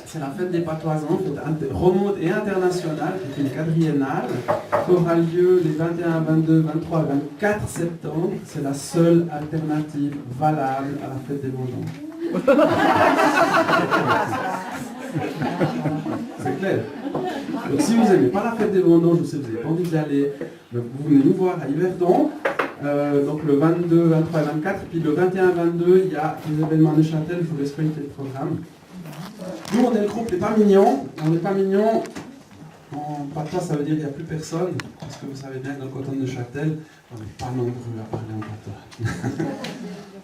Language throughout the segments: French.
C'est la fête des patoisans, fête romande et internationale, qui est une quadriennale, qui aura lieu les 21, 22, 23 et 24 septembre. C'est la seule alternative valable à la fête des Vendômes. C'est clair. Donc si vous n'aimez pas la fête des Vendômes, je sais que vous n'avez pas envie d'y aller, vous venez nous voir à Yverdon. Donc le 22, 23 et 24, puis le 21 22, il y a les événements de Neuchâtel, je vous laisse connecter le programme. Nous, on est le groupe Les Pas Mignons. On n'est pas mignons, en patois, ça veut dire qu'il n'y a plus personne, parce que vous savez bien que dans le canton de Neuchâtel, on n'est pas nombreux à parler en patois.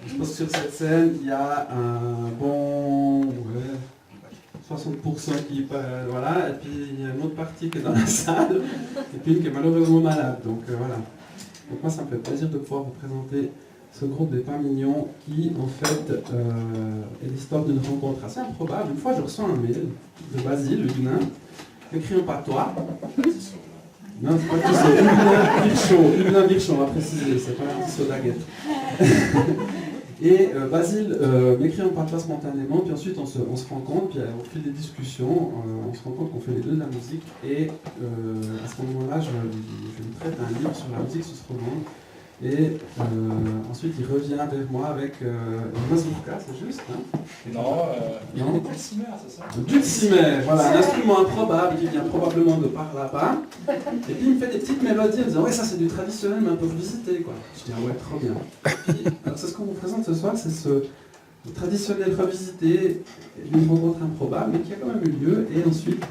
Je pense que sur cette scène, il y a un bon 60% qui parle, voilà, et puis il y a une autre partie qui est dans la salle, et puis une qui est malheureusement malade. Donc voilà. Donc moi, ça me fait plaisir de pouvoir vous présenter ce groupe des Pas Mignons qui, en fait, est l'histoire d'une rencontre assez improbable. Une fois, je reçois un mail de Basile, le Dunin, écrit en patois. Non, c'est pas Tissot, Huguenin Birchon, on va préciser, c'est pas un Tissot d'Aguette. Et Basile m'écrit en patois spontanément, puis ensuite on se rencontre, puis au fil des discussions, on se rend compte qu'on fait les deux de la musique, et à ce moment-là, je lui traite un livre sur la musique suisse-romande. Et ensuite, il revient vers moi avec une mazurka, c'est juste, hein? Non, le dulcimer, c'est ça? Le dulcimer, voilà, un instrument improbable qui vient probablement de par là-bas. Et puis il me fait des petites mélodies en disant ouais, ça c'est du traditionnel, mais un peu revisité, quoi. Je dis ah ouais, trop bien. Puis, alors c'est ce qu'on vous présente ce soir, c'est ce traditionnel revisité d'une rencontre improbable, mais qui a quand même eu lieu. Et ensuite,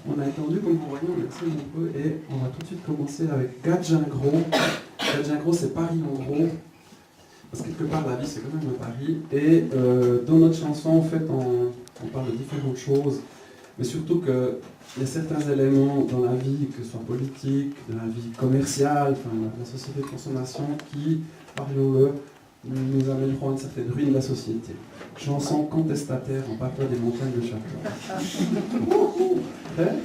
on a étendu, comme vous voyez, on est assez nombreux, et on va tout de suite commencer avec Gadjingro. Gadjingro, c'est Paris en gros, parce que quelque part la vie c'est quand même un Paris. Et dans notre chanson, en fait, on parle de différentes choses, mais surtout qu'il y a certains éléments dans la vie, que ce soit politique, de la vie commerciale, enfin, la société de consommation, qui, parions-le, nous amèneront à une certaine ruine de la société. Chanson contestataire en partant des montagnes de Château. Prêt ?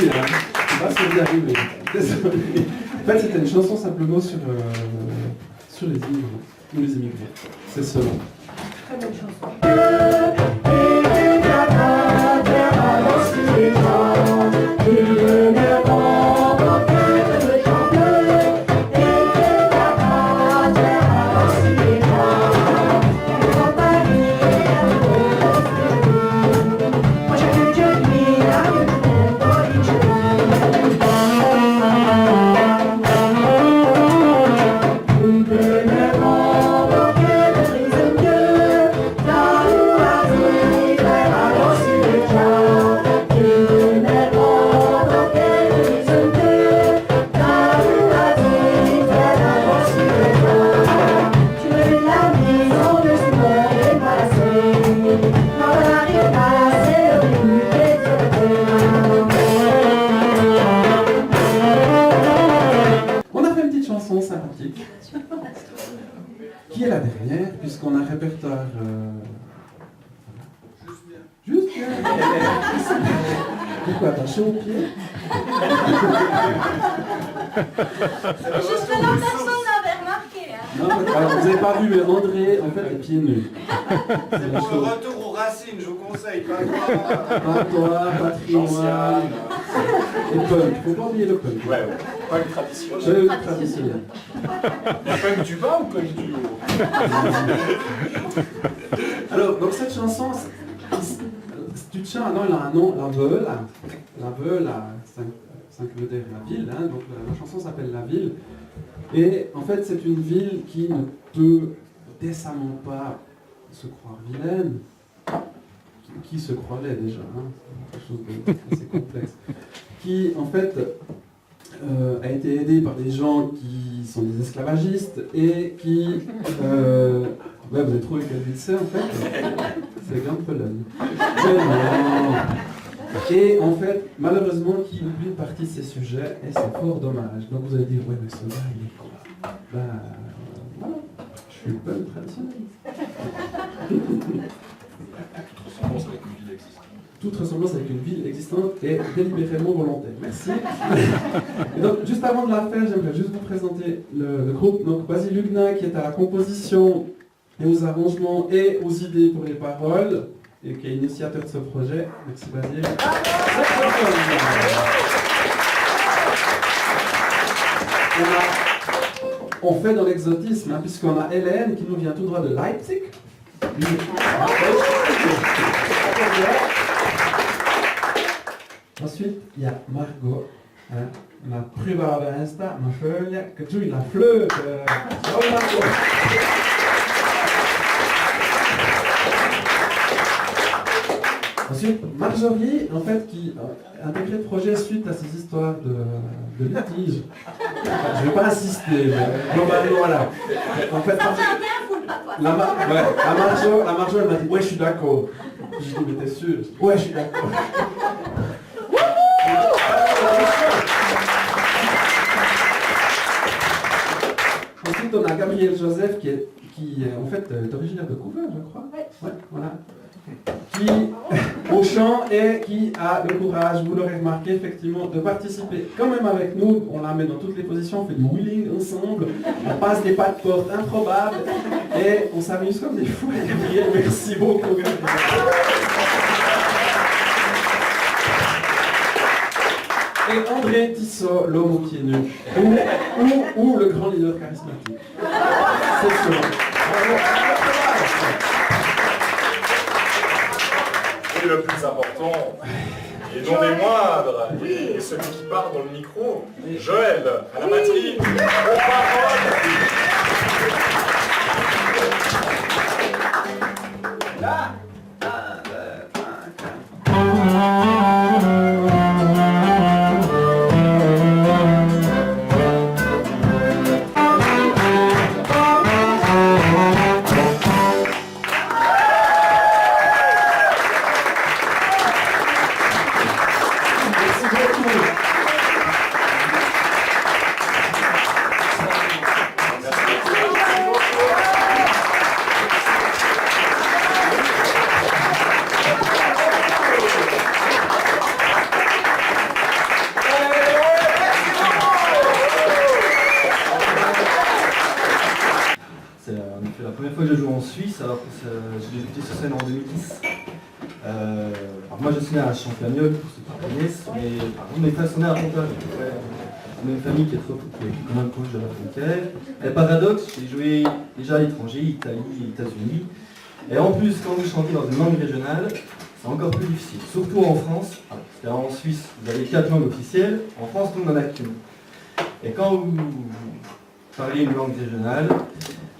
hein. On va se y arriver. Désolé. En fait, c'était une chanson simplement sur les immigrés. Ou les immigrés. C'est cela. Très bonne chanson. sympathique, qui est la dernière, puisqu'on a un répertoire... Juste bien. Pourquoi attaché au pied? Jusque-là, personne n'avait remarqué. Hein. Non, alors, vous n'avez pas vu, mais André, en fait, est pieds nus. C'est pour le retour aux racines, je vous conseille. Pas toi, patrimoine. Et punk, faut pas oublier le punk. Ouais, punk traditionnel. Le traditionnel. Punk du bas ou punk du haut? Alors, donc cette chanson, tu te tiens, non, il a un nom, La Veule, à 5 rue derrière la ville, hein, donc la chanson s'appelle La Ville. Et en fait, c'est une ville qui ne peut décemment pas se croire vilaine. Qui se croirait déjà, hein, c'est quelque chose d'assez complexe. Qui, en fait, a été aidée par des gens qui sont des esclavagistes et qui... ouais, vous avez trouvé quelle ville c'est, en fait? C'est Grande Pologne. Et en fait, malheureusement, qui oublie une partie de ces sujets, et c'est fort dommage. Donc vous allez dire, ouais, mais ce gars, il est quoi? Ben, voilà, je suis pas le traditionnel. Toute ressemblance avec une ville existante est délibérément volontaire. Merci. Et donc, juste avant de la faire, j'aimerais juste vous présenter le groupe. Donc, Basile Huguenin, qui est à la composition et aux arrangements et aux idées pour les paroles, et qui est initiateur de ce projet. Merci Basile. On fait dans l'exotisme, hein, puisqu'on a Hélène qui nous vient tout droit de Leipzig. Ensuite, il y a Margot, hein, ma privada ma feuille, que tu la fleur. Oh, Margot. Ensuite, Marjorie, en fait, qui a intégré le projet suite à ces histoires de litige. Je ne vais pas insister, mais globalement, voilà. En fait, la Marjo, elle m'a dit, ouais, je suis d'accord. Je lui ai dit, mais t'es sûr? Ouais, je suis d'accord. Ensuite, on a Gabriel Joseph, qui est en fait originaire de Couvreur, je crois. Ouais, voilà. Qui, au chant, et qui a le courage, vous l'aurez remarqué, effectivement, de participer quand même avec nous. On la met dans toutes les positions, on fait du wheeling ensemble, on passe des pas de porte improbables, et on s'amuse comme des fous. Gabriel, merci beaucoup. Et André Tissot, l'homme aux pieds nus, ou le grand leader charismatique. C'est sûr. Et le plus important, et non des moindres, et celui qui part dans le micro, Joël, à la batterie, aux paroles. Là. première fois que je joue en Suisse, alors que j'ai débuté sur scène en 2010. Alors moi je suis né à Champagnol, pour ceux qui connaissent, mais par contre mes frères sont nés à Pontoise. On a une famille qui est quand même proche de la frontière. Et paradoxe, j'ai joué déjà à l'étranger, Italie et États-Unis. Et en plus, quand vous chantez dans une langue régionale, c'est encore plus difficile. Surtout en France, parce qu'en Suisse, vous avez 4 langues officielles, en France, nous n'en avons qu'une. Et quand vous parlez une langue régionale,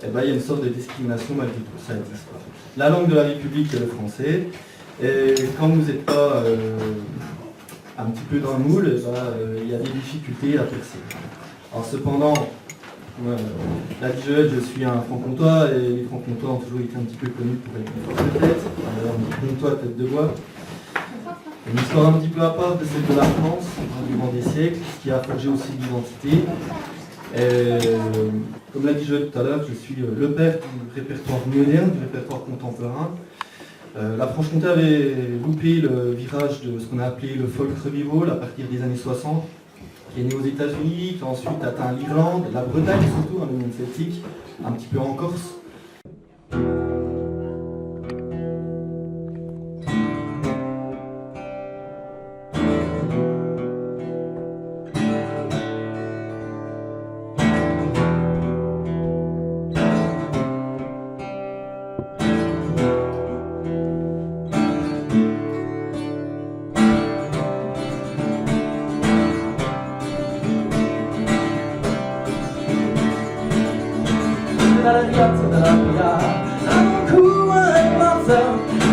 eh ben, il y a une sorte de discrimination malgré tout, ça existe pas. La langue de la République est le français, et quand vous n'êtes pas un petit peu dans le moule, eh ben, il y a des difficultés à percer. Alors cependant, la DJE, je suis un franc-comtois, et les franc-comtois ont toujours été un petit peu connus pour être une force de tête, alors comtois tête de bois. Une histoire un petit peu à part de celle de la France, durant des siècles, qui a forgé aussi l'identité. Comme l'a dit Joël tout à l'heure, je suis le père du répertoire moderne, du répertoire contemporain. La Franche-Comté avait loupé le virage de ce qu'on a appelé le folk revival à partir des années 60, qui est né aux États-Unis, qui a ensuite atteint l'Irlande, la Bretagne surtout, dans le monde celtique, un petit peu en Corse. Dalla piazza della via, ancora in massa,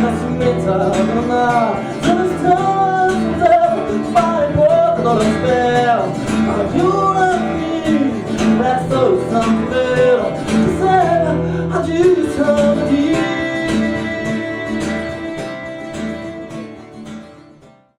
la sumetta non ha, sono stato fare vuoto non lo spero, ma più la fine, presto sempre.